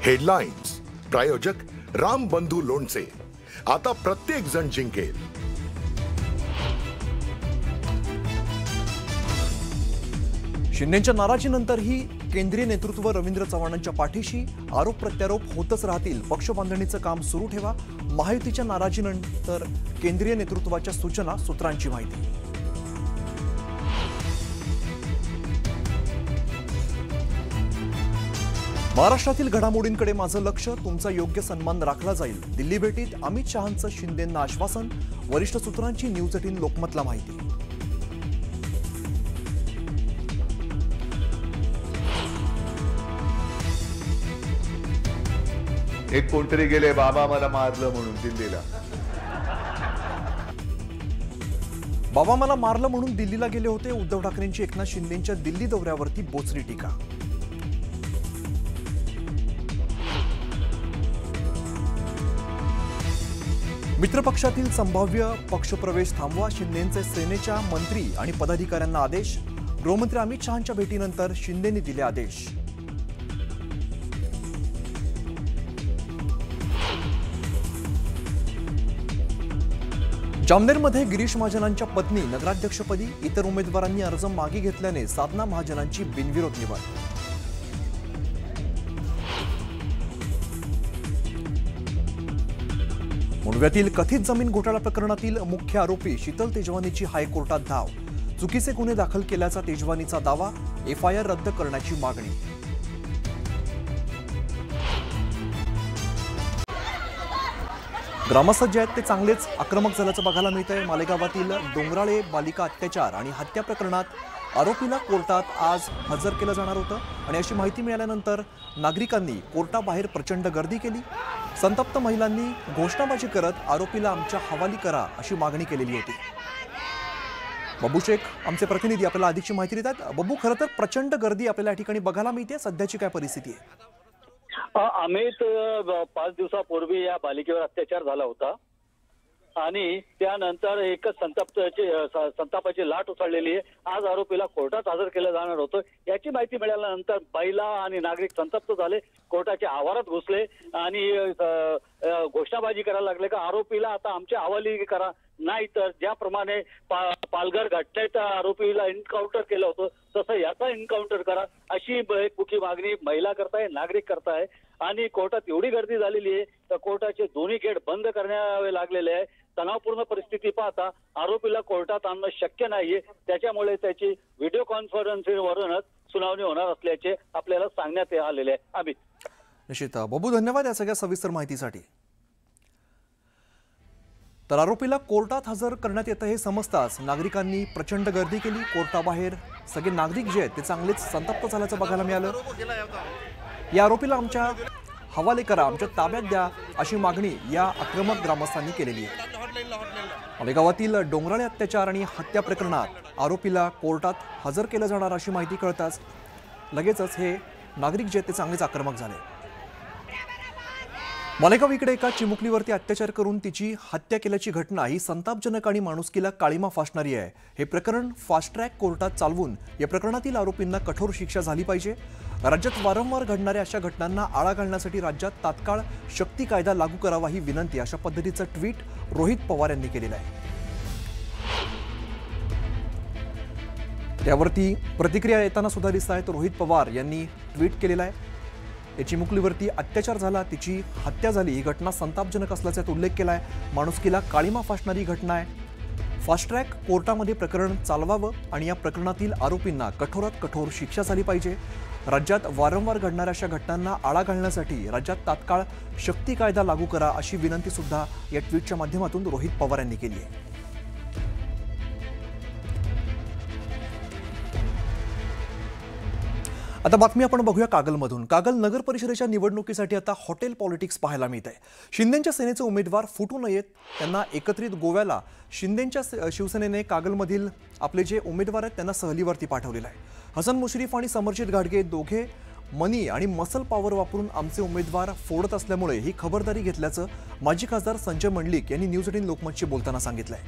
Headlines प्रायोजक राम बंधू लोणचे। आता प्रत्येक जण जिंकेल। शिंदेच्या नाराजीनंतरही केंद्रीय नेतृत्व रवींद्र चव्हाणांच्या पाठीशी। आरोप प्रत्यारोप होतच राहतील, पक्ष बांधणीचं काम सुरू ठेवा। महायुतीच्या नाराजीनंतर केंद्रीय नेतृत्वाच्या सूचना, सूत्रांची माहिती। महाराष्ट्रातील घडामोडींकडे माझं लक्ष, तुमचा योग्य सन्मान राखला जाईल। दिल्ली भेटीत अमित शहांचं शिंदेंना आश्वासन। वरिष्ठ सूत्रांची न्यूज 18 लोकमतला माहिती। एक कोणतरी गेले बाबा मला मारलं म्हणून दिल्लीला। बाबा मला मारलं म्हणून दिल्लीला गेले होते। उद्धव ठाकरेंची एकनाथ शिंदेंच्या दिल्ली दौऱ्यावरती बोचरी टीका। मित्रपक्षातील संभाव्य पक्षप्रवेश थांबवा, शिंदेंचे सेनेच्या मंत्री आणि पदाधिकाऱ्यांना आदेश। गृहमंत्री अमित शहांच्या भेटीनंतर शिंदेंनी दिले आदेश। जामनेरमध्ये गिरीश महाजनांच्या पत्नी नगराध्यक्षपदी, इतर उमेदवारांनी अर्ज मागे घेतल्याने साधना महाजनांची बिनविरोध निवड। मुंडव्यातील कथित जमीन घोटाळा प्रकरणातील मुख्य आरोपी शीतल तेजवानीची हायकोर्टात धाव। चुकीचे गुन्हे दाखल केल्याचा तेजवानीचा दावा, एफआयआर रद्द करण्याची मागणी। ग्रामस्थ जे आहेत ते चांगलेच आक्रमक झाल्याचं बघायला मिळतंय। मालेगावातील डोंगराळे बालिका अत्याचार आणि हत्या प्रकरणात आरोपीला कोर्टात आज हजर केलं जाणार होतं आणि अशी माहिती मिळाल्यानंतर नागरिकांनी कोर्टाबाहेर प्रचंड गर्दी केली। संतप्त महिलांनी घोषणाबाजी करत आरोपीला आमच्या हवाली करा अशी मागणी केलेली होती। बब्बू शेख आमचे प्रतिनिधी आपल्याला अधिकची माहिती देतात। बब्बू, खरं तर प्रचंड गर्दी आपल्याला या ठिकाणी बघायला मिळते, सध्याची काय परिस्थिती आहे? अमित, 5 दिवसापूर्वी या बालिकेवर अत्याचार झाला होता आणि त्यानंतर एकच संतापाची लाट उसळलेली आहे। आज आरोपीला कोर्टात हजर केलं जाणार होतं। याची माहिती मिळाल्यानंतर महिला आणि नागरिक संतप्त झाले, कोर्टाच्या आवारात घुसले आणि घोषणाबाजी करायला लागले का आरोपीला आता आमच्या हवाली करा, नाही तर ज्याप्रमाणे पालघर घटनेत आरोपीला एन्काउंटर केलं होतं तसं याचा एन्काउंटर करा, अशी एक मुख्य मागणी महिला करताय, नागरिक करताय। आणि कोर्टात एवढी गर्दी झालेली आहे तर कोर्टाचे दोन्ही गेट बंद करण्यावे लागलेले आहे। तणावपूर्ण परिस्थिती पाहता आरोपीला कोर्टात आणणं शक्य नाहीये, त्याच्यामुळे त्याची व्हिडिओ कॉन्फरन्सिंगवरूनच सुनावणी होणार असल्याचे आपल्याला सांगण्यात आलेले आहे। अमित, निश्चित बब्बू, धन्यवाद या सगळ्या सविस्तर माहितीसाठी। तर आरोपीला कोर्टात हजर करण्यात येतं हे समजताच नागरिकांनी प्रचंड गर्दी केली। कोर्टाबाहेर सगळे नागरिक जे आहेत ते चांगलेच संतप्त झाल्याचं बघायला मिळालं। या आरोपीला आमच्या हवाले करा, आमच्या ताब्यात द्या अशी मागणी या आक्रमक ग्रामस्थांनी केलेली आहे। मालेगावातील डोंगराळे अत्याचार आणि हत्या प्रकरणात आरोपीला कोर्टात हजर केलं जाणार अशी माहिती कळताच लगेचच हे नागरिक जे ते चांगलेच आक्रमक झाले। मालेगाव इकडे एका चिमुकलीवरती अत्याचार करून तिची हत्या केल्याची घटना ही संतापजनक आणि माणुसकीला काळीमा फासणारी आहे। हे प्रकरण फास्ट ट्रॅक कोर्टात चालवून या प्रकरणातील आरोपींना कठोर शिक्षा झाली पाहिजे। राज्यात वारंवार घडणाऱ्या अशा घटनांना आळा घालण्यासाठी राज्यात तात्काळ शक्ती कायदा लागू करावा ही विनंती, अशा पद्धतीचं ट्विट रोहित पवार यांनी केलेलं आहे। त्यावरती प्रतिक्रिया येताना सुद्धा दिसत आहेत। रोहित पवार यांनी ट्विट केलेलं आहे, या चिमुकलीवरती अत्याचार झाला, तिची हत्या झाली, ही घटना संतापजनक असल्याचा उल्लेख केला आहे। माणुसकीला काळीमा फासणारी घटना आहे। फास्ट ट्रॅक कोर्टामध्ये प्रकरण चालवावं आणि या प्रकरणातील आरोपींना कठोरात कठोर शिक्षा झाली पाहिजे। राज्यात वारंवार घडणाऱ्या अशा घटनांना आळा घालण्यासाठी राज्यात तात्काळ शक्ती कायदा लागू करा अशी विनंती सुद्धा या ट्विटच्या माध्यमातून रोहित पवार यांनी केली आहे। आता बातमी आपण बघूया कागलमधून। कागल नगर परिषदेच्या निवडणुकीसाठी आता हॉटेल पॉलिटिक्स पाहायला मिळत आहे। शिंदेंच्या सेनेचे उमेदवार फुटू नयेत, त्यांना एकत्रित गोव्याला शिंदेंच्या शिवसेनेने कागलमधील आपले जे उमेदवार आहेत त्यांना सहलीवरती पाठवलेलं आहे। हसन मुश्रीफ आणि समरजित घाटगे दोघे मनी आणि मसल पॉवर वापरून आमचे उमेदवार फोडत असल्यामुळे ही खबरदारी घेतल्याचं माजी खासदार संजय मंडलिक यांनी न्यूज 18 लोकमतशी बोलताना सांगितलंय।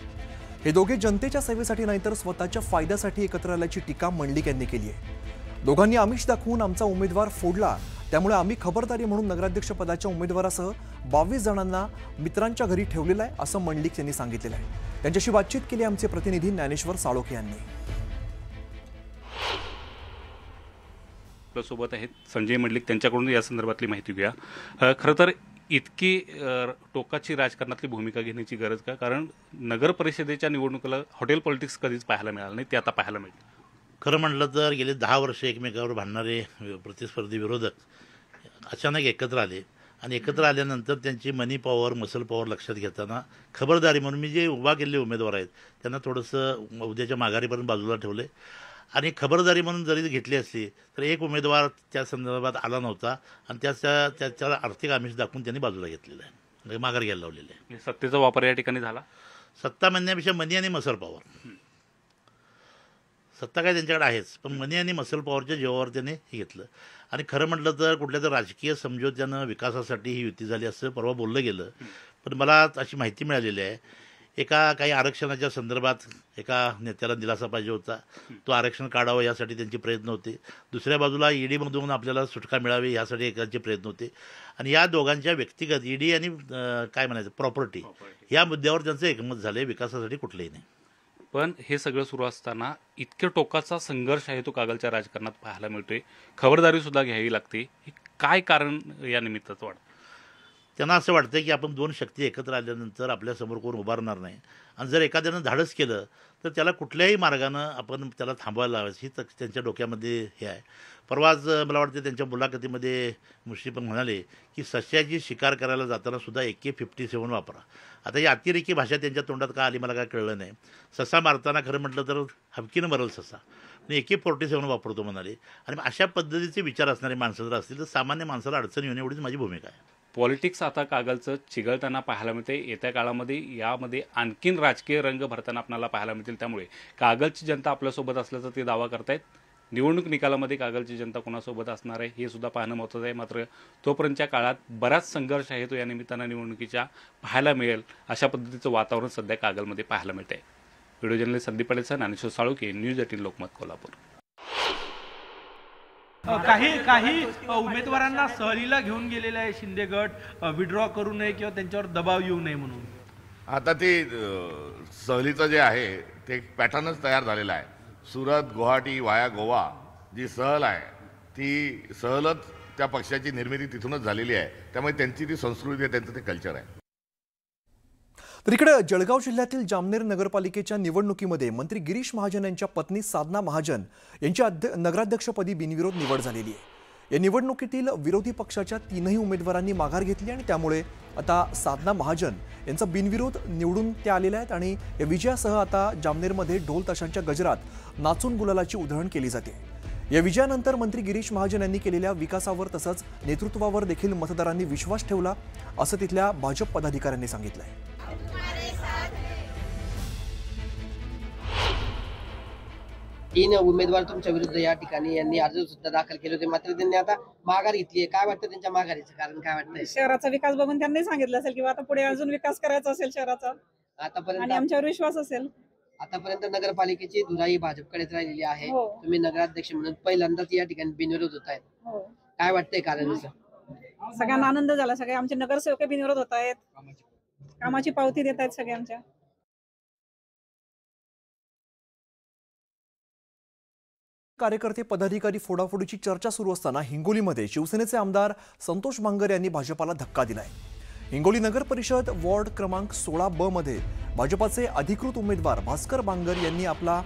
हे दोघे जनतेच्या सेवेसाठी नाही तर स्वतःच्या फायद्यासाठी एकत्र आल्याची टीका मंडलिक यांनी केली आहे। दोघांनी आमिष दाखवून आमचा उमेदवार फोडला, त्यामुळे आम्ही खबरदारी म्हणून नगराध्यक्ष पदाच्या उमेदवारासह 22 जणांना मित्रांच्या घरी ठेवलेलं आहे, असं मंडलिक यांनी सांगितलेलं आहे. त्यांच्याशी बातचीत केली आमचे प्रतिनिधी ज्ञानेश्वर साळोखे यांनी. आपल्यासोबत आहेत संजय मंडलिक, त्यांच्याकडून या संदर्भातली माहिती घ्या. खरं तर इतकी टोकाची राजकारणातली भूमिका घेण्याची गरज का? कारण नगर परिषदेच्या निवडणुकीला हॉटेल पॉलिटिक्स कधीच पाहायला मिळालं नाही, ते आता पाहायला मिळतं. खरं म्हटलं तर गेले 10 वर्ष एकमेकावर भांडणारे प्रतिस्पर्धी विरोधक अचानक एकत्र आले आणि एकत्र आल्यानंतर त्यांची मनी पॉवर मसल पॉवर लक्षात घेताना खबरदारी म्हणून मी जे उभा केलेले उमेदवार आहेत त्यांना थोडंसं उद्याच्या माघारीपर्यंत बाजूला ठेवले आणि खबरदारी म्हणून जरी घेतली असली तर एक उमेदवार त्या संदर्भात आला नव्हता आणि त्याच्याला आर्थिक आमिष दाखवून त्यांनी बाजूला घेतलेलं आहे, म्हणजे माघार घ्यायला लावलेलं आहे. सत्तेचा वापर या ठिकाणी झाला. सत्ता म्हणण्यापेक्षा मनी आणि मसल पॉवर, सत्ता काय त्यांच्याकडे आहेच, पण मनी आणि मसल पॉवरच्या जीवावर त्याने हे घेतलं. आणि खरं म्हटलं तर कुठल्या तर राजकीय समझोत्यानं विकासासाठी ही युती झाली असं परवा बोललं गेलं. पण मला अशी माहिती मिळालेली आहे, काही आरक्षणाच्या संदर्भात एका नेत्याला दिलासा पाहिजे होता, तो आरक्षण काढावं यासाठी त्यांचे प्रयत्न होते. दुसऱ्या बाजूला ईडीमधून आपल्याला सुटका मिळावी यासाठी एकाचे प्रयत्न होते. आणि या दोघांच्या व्यक्तिगत ईडी आणि काय म्हणायचं प्रॉपर्टी या मुद्द्यावर त्यांचं एकमत झालं, विकासासाठी कुठलंही नाही. पण हे सगळं सुरू असताना इतक्या टोकाचा संघर्ष आहे तो कागलच्या राजकारणात पाहायला मिळतोय. खबरदारी सुद्धा घ्यावी लागते. काय कारण या निमित्ताचं वाटतं? त्यांना असं वाटतं की आपण 2 शक्ती एकत्र आल्यानंतर आपल्यासमोर कोण उभारणार नाही आणि जर एखाद्यानं धाडस केलं तर त्याला कुठल्याही मार्गानं आपण त्याला थांबवायला लावायचं, ही त्यांच्या डोक्यामध्ये हे आहे. परवाच मला वाटतं त्यांच्या मुलाखतीमध्ये मुश्री पण म्हणाले की सस्याची शिकार करायला जाताना सुद्धा AK-57 वापरा. आता ही अतिरेकी भाषा त्यांच्या तोंडात का आली मला काय कळलं नाही. ससा मारताना खरं म्हटलं तर हबकीनं मरल ससा, आणि AK-47 वापरतो म्हणाले. आणि अशा पद्धतीचे विचार असणारे माणसं जर असतील तर सामान्य माणसाला अडचण येऊन एवढीच माझी भूमिका आहे. पॉलिटिक्स आता कागलचं चिघळताना पाहायला मिळते. येत्या काळामध्ये यामध्ये आणखीन राजकीय रंग भरताना आपल्याला पाहायला मिळतील. त्यामुळे कागलची जनता आपल्यासोबत असल्याचा ते दावा करतायत. निवडणूक निकालामध्ये कागलची जनता कोणासोबत असणार आहे हे सुद्धा पाहणं महत्त्वाचं आहे. मात्र तोपर्यंतच्या काळात बराच संघर्ष आहे तो या निमित्तानं निवडणुकीच्या पाहायला मिळेल, अशा पद्धतीचं वातावरण सध्या कागलमध्ये पाहायला मिळत आहे. Video journalist Sandeep Padesar, Dnyaneshwar Salokhe, news 18 Lokmat, Kolhapur. काही उमेदवारांना सहलीला घेऊन गेलेले आहे शिंदे गट, विड्रॉ करू नये किंवा त्यांच्यावर दबाव येऊ नये म्हणून. आता ते सहलीचं जे आहे ते पॅटर्नच तयार झालेला आहे. सुरत गुवाहाटी वाया गोवा जी सहल आहे ती सहलच त्या पक्षाची निर्मिती तिथूनच झालेली आहे. त्यामुळे त्यांची ती संस्कृती आहे, त्यांचं ते कल्चर आहे. तर इकडे जळगाव जिल्ह्यातील जामनेर नगरपालिकेच्या निवडणुकीमध्ये मंत्री गिरीश महाजन यांच्या पत्नी साधना महाजन यांची नगराध्यक्षपदी बिनविरोध निवड झालेली आहे. या निवडणुकीतील विरोधी पक्षाच्या 3ही उमेदवारांनी माघार घेतली आणि त्यामुळे आता साधना महाजन यांचा बिनविरोध निवडून त्या आलेल्या आहेत आणि या विजयासह आता जामनेरमध्ये ढोल ताशांच्या गजरात नाचून गुलालाची उधळण केली जाते. या विजयानंतर मंत्री गिरीश महाजन यांनी केलेल्या विकासावर तसंच नेतृत्वावर देखील मतदारांनी विश्वास ठेवला, असं तिथल्या भाजप पदाधिकाऱ्यांनी सांगितलंय. 3 उमेदवार तुमच्या विरुद्ध या ठिकाणी यांनी अर्ज सुद्धा दाखल केले होते, मात्र त्यांनी आता माघार घेतली आहे. काय वाटतं त्यांच्या माघारीचं कारण काय वाटतंय? शहराचा विकास बघून त्यांनी सांगितलं असेल किंवा आता पुढे अजून विकास करायचा असेल शहराचा आतापर्यंत आणि आमच्यावर विश्वास असेल. आतापर्यंत नगरपालिकेची धुराई भाजपकडेच राहिलेली आहे. तुम्ही नगराध्यक्ष म्हणून पहिल्यांदाच या ठिकाणी बिनविरोध होत आहेत. काय वाटतंय कारण? सगळ्यांना आनंद झाला. सगळे आमचे नगरसेवक बिनविरोध होत आहेत, कामाची पावती देत आहेत सगळे आमच्या. कार्यकर्ते पदाधिकारी फोडाफोडीची चर्चा सुरू असताना हिंगोलीमध्ये शिवसेनेचे आमदार संतोष बांगर यांनी भाजपाला धक्का दिलाय. हिंगोली नगर परिषद वॉर्ड क्रमांक 16 ब मध्ये भाजपाचे अधिकृत उमेदवार भास्कर बांगर यांनी आपला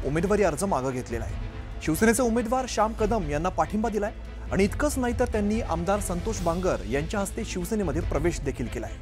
उमेदवारी अर्ज मागे घेतलेला आहे. शिवसेनेचे उमेदवार श्याम कदम यांना पाठिंबा दिलाय आणि इतकंच नाही तर त्यांनी आमदार संतोष बांगर यांच्या हस्ते शिवसेनेमध्ये प्रवेश देखील केलाय.